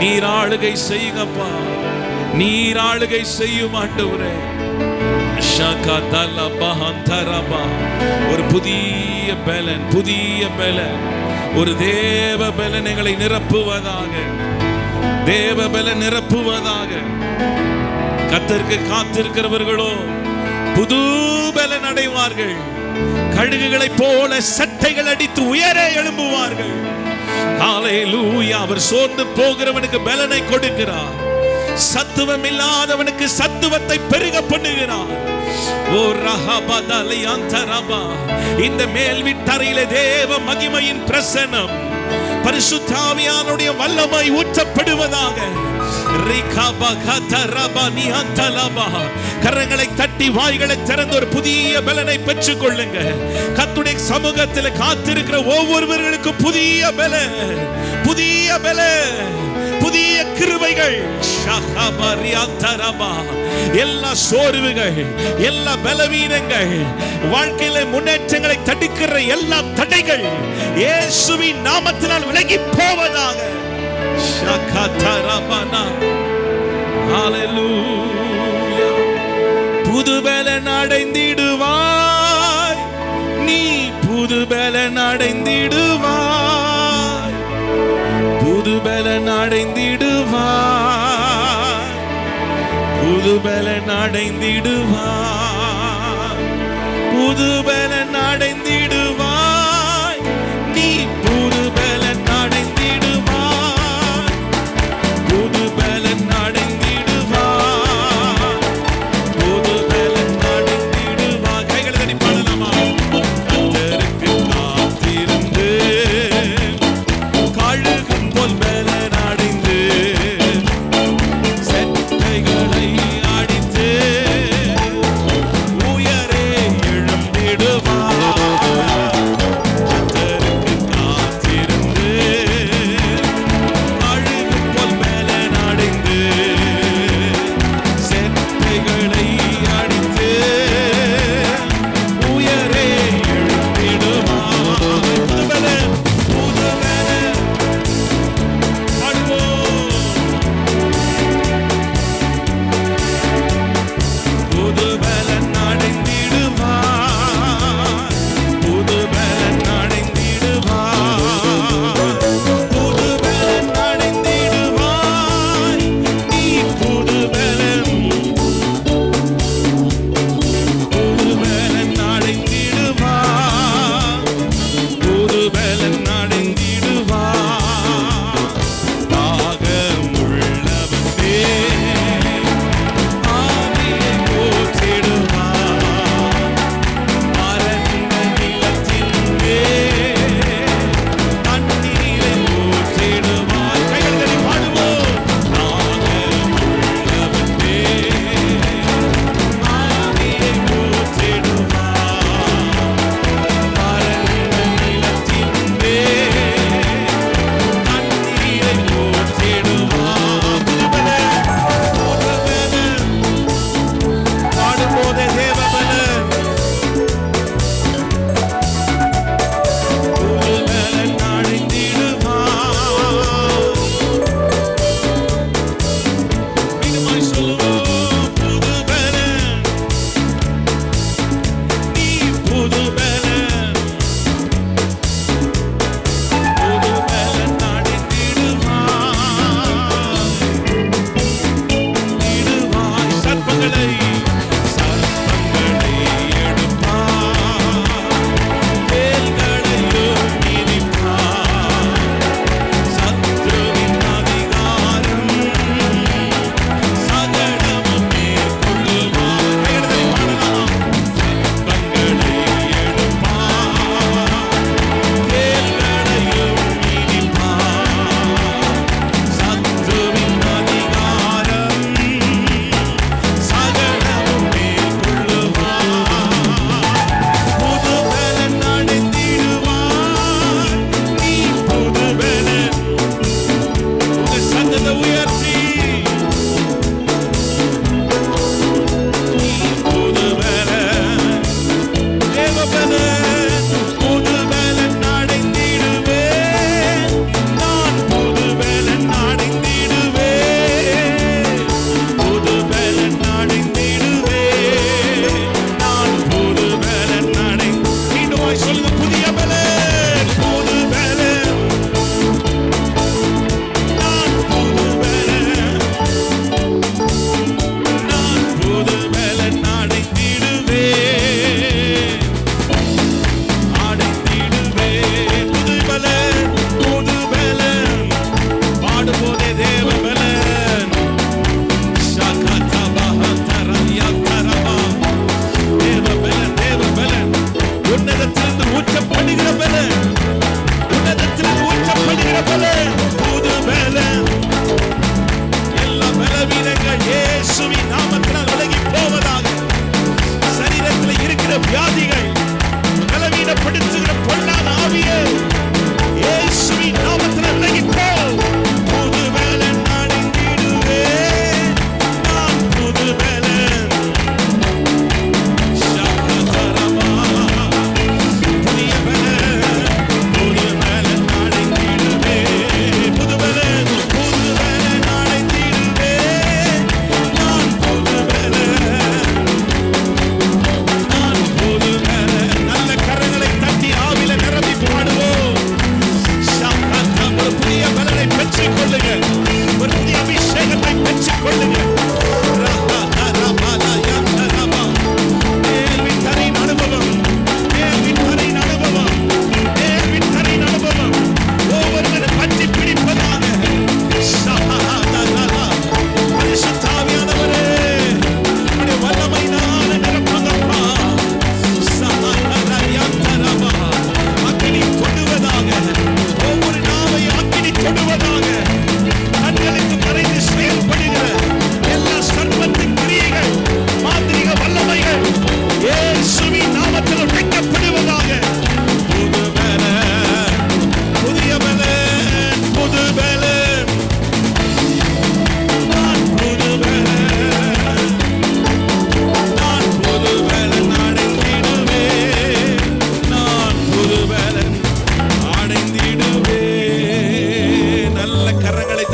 நீர் ஆளுகை செய்யுங்கப்பா, நீர் ஆளுகை செய்யும் ஆண்டவரே. ஒரு புதிய பலன், புதிய பலன், ஒரு தேவ பலன் எங்களை நிரப்புவதாக, தேவ பலன் நிரப்புவதாக. கர்த்தருக்கு காத்திருக்கிறவர்களோ புது பலன் அடைவார்கள். கழுகுகளை போல சட்டைகள் அடித்து உயரே எழும்புவார்கள். ஹல்லேலூயா. அவர் சோர்ந்து போகிறவனுக்கு பலனை கொடுக்கிறார், சத்துவம் இல்லாதவனுக்கு சத்துவத்தை பெருக பண்ணுகிறார். ஓ ரஹபதலை அந்தரபா. இந்த மேல் வீட்டறையிலே தேவ மகிமையின் பிரசன்னம், பரிசுத்த ஆவியானுடைய வல்லமை ஊற்றப்படுவதாக. கரங்களை தட்டி வாய்களை திறந்து ஒரு புதிய பலனை பெற்றுக் கொள்ளுங்க. கர்த்தருடைய சமூகத்தில் காத்திருக்கிற ஒவ்வொருவர்களுக்கும் புதிய பலன், புதிய பலன், புதிய கிருபைகள். எல்லா சோர்வுகள், எல்லா பலவீனங்கள், வாழ்க்கையில முன்னேற்றங்களை தடுக்கிற எல்லா தடைகள் இயேசுவின் நாமத்தினால் விலகி போவதாக. புது பலன் அடைந்திடுவாய், நீ புது பலன் அடைந்திடுவாய், புது பலன் அடைந்திடுவாய், புது பலன் அடைந்திடுவாய், புது பலன் அடைந்திடுவாய், நீ புது பலன் அடைந்திடுவாய், புது பலன் அடைந்திடுவாய், புது பலன் அடைந்திடுவாய். கைகளை தட்டி பாடலாமா? கர்த்தருக்கு காத்திருந்து கழுகும் போல் பலன் அடைந்து செட்டைகளை அடித்து உயரே எழும்பிடுவாய்.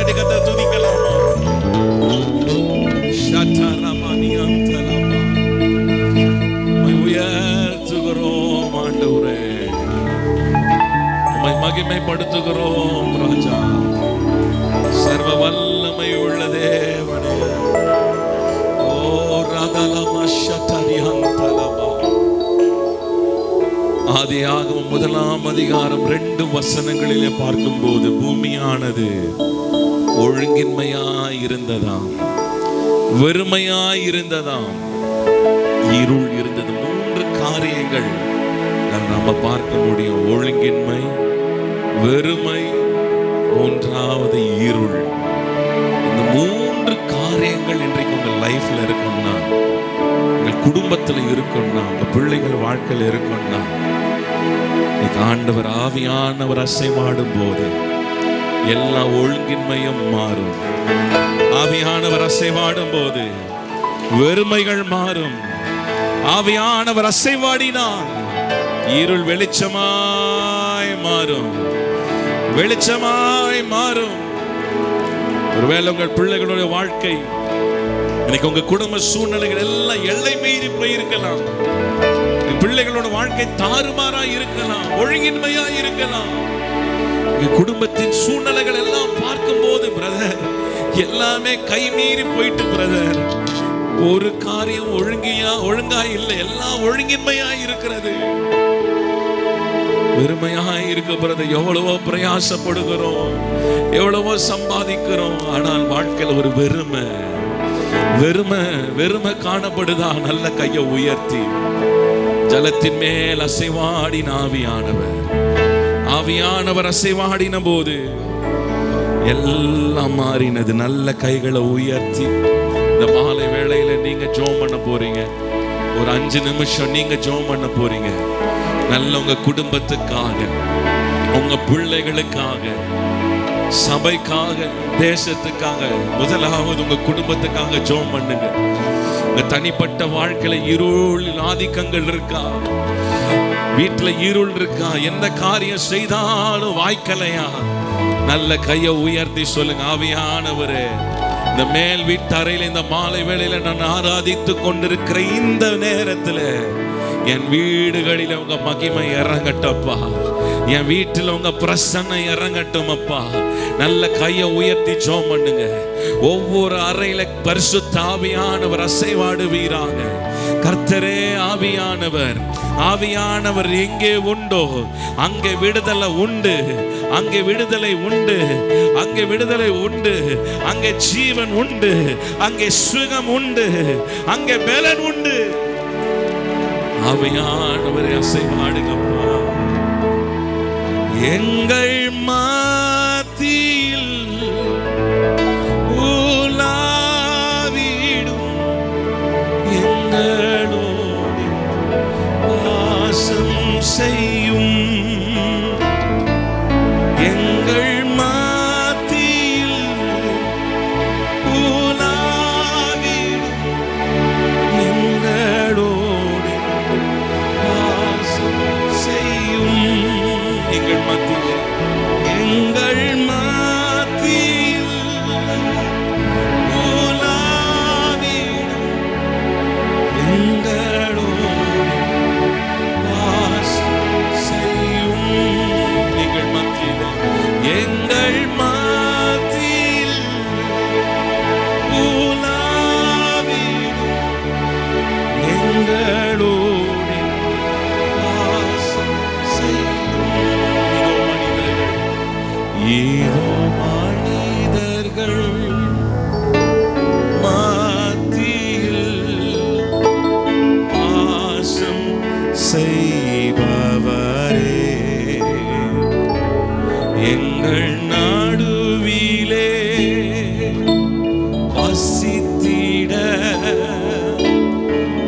தட்டி கர்த்தரை துதிக்கலாமா? உம்மை உயர்த்துகிறோம் ஆண்டவரே, உம்மை மகிமைப்படுத்துகிறோம் ராஜா. சர்வ வல்லமை உள்ள தேவனே. ஓ ராதலமா ஷட்டரிஹந்தலமா. ஆதியாகமம் 1ஆம் அதிகாரம் 2 வசனங்களிலே பார்க்கும்போது, பூமியானது ஒழுங்கின்மையாய் இருந்ததாம், வெறுமையாய் இருந்ததாம், இருள் இருந்தது. 3 காரியங்கள் நாம பார்க்க முடியும். ஒழுங்கின்மை, வெறுமை, 3வது இருள். இந்த 3 காரியங்கள் இன்றைக்கு உங்க லைஃப்ல இருக்கும்னா, உங்க குடும்பத்துல இருக்கும்னா, உங்க பிள்ளைகள் வாழ்க்கையில் இருக்கும்னா, ஆண்டவர் ஆவியானவர் அசைவாடும் போது எல்லா ஒழுங்கின்மையும் மாறும். ஆவியானவர் அசைவாடும் போது வெறுமைகள் மாறும். ஆவியானவர் அசைவாடினால் இருள் வெளிச்சமாய் மாறும், வெளிச்சமாய் மாறும். ஒருவேளை உங்கள் பிள்ளைகளுடைய வாழ்க்கை இன்னைக்கு, உங்க குடும்ப சூழ்நிலைகள் எல்லாம் எல்லை மீறி போயிருக்கலாம். பிள்ளைகளோட வாழ்க்கை தாறுமாறா இருக்கலாம், ஒழுங்கின்மையா இருக்கலாம். குடும்பத்தின் சூழ்நிலைகள் எல்லாம் பார்க்கும் போது பிரதர், எல்லாமே கை மீறி போயிட்டு பிரதர். ஒரு காரியம் ஒழுங்கா இல்லை, எல்லாம் ஒழுங்கின்மையா இருக்கிறது, வெறுமையா இருக்கு பிரதர். எவ்வளவோ பிரயாசப்படுகிறோம், எவ்வளவோ சம்பாதிக்கிறோம், ஆனால் வாழ்க்கையில் ஒரு வெறுமை வெறுமை வெறுமை காணப்படுதா? நல்ல கையை உயர்த்தி ஜலத்தின் மேல் அசைவாடின ஆவியானவர் அசைவாடின போது எல்லாம் மாறினது. நல்ல கைகளை உயர்த்தி இந்த மாலை வேளையில நீங்க ஜெபம் பண்ண போறீங்க. ஒரு 5 நிமிஷம் நீங்க ஜெபம் பண்ண போறீங்க. நல்ல உங்க குடும்பத்துக்காக, உங்க பிள்ளைகளுக்காக, சபைக்காக, தேசத்துக்காக, முதலாவது உங்க குடும்பத்துக்காக ஜெபம் பண்ணுங்க. உங்க தனிப்பட்ட வாழ்க்கையில இருள் ஆதிக்கங்கள் இருக்கா? வீட்டுல இருள் இருக்கா? எந்த காரியம் செய்தாலும் வாய்க்கலையா? நல்ல கையை உயர்த்தி சொல்லுங்க, ஆவியானவரே, இந்த மேல் வீட்டு அறையில இந்த மாலை வேளையில நான் ஆராதித்து கொண்டிருக்கிற இந்த நேரத்துல என் வீடுகளில் உங்க மகிமை இறங்கட்டப்பா, என் வீட்டில் உங்க பிரசன்னை இறங்கட்டும் அப்பா. நல்ல கையை உயர்த்தி ஜெபம் பண்ணுங்க. ஒவ்வொரு அறையில பரிசுத்த ஆவியானவர் அசைவாடுவீராக. கர்த்தரே ஆவியானவர், ஆவியானவர் எங்கே உண்டோ அங்கே விடுதலை உண்டு, அங்கே விடுதலை உண்டு, அங்கே விடுதலை உண்டு, அங்கே ஜீவன் உண்டு, அங்கே சுகம் உண்டு, அங்கே பலன் உண்டு. ஆவியானவரே அசைவாடுங்கப்பா. எங்கள் மத்தியில் உலாவிடும், எங்களோடு வாசம் செய்யும். எங்கள் மத்தியில் உலாவிடும், எங்களோடு வாசம் செய்யும். எங்கள் மத்தியில், எங்கள் மத்தியில் உலாவிடும், எங்களோடு வாசம் செய்யும். எங்கள் மத்தியில், எங்கள் மத்தியில் உலாவிடும், எங்களோடு வாசம் செய்யும். இதோ மனிதர்கள் மத்தியில் வாசம் செய்பவரே, எங்கள் நடுவிலே வசித்திட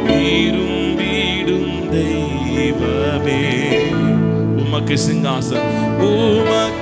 விரும்பிடும் தெய்வமே. உமக்கு சிங்காசனம், உமக்கு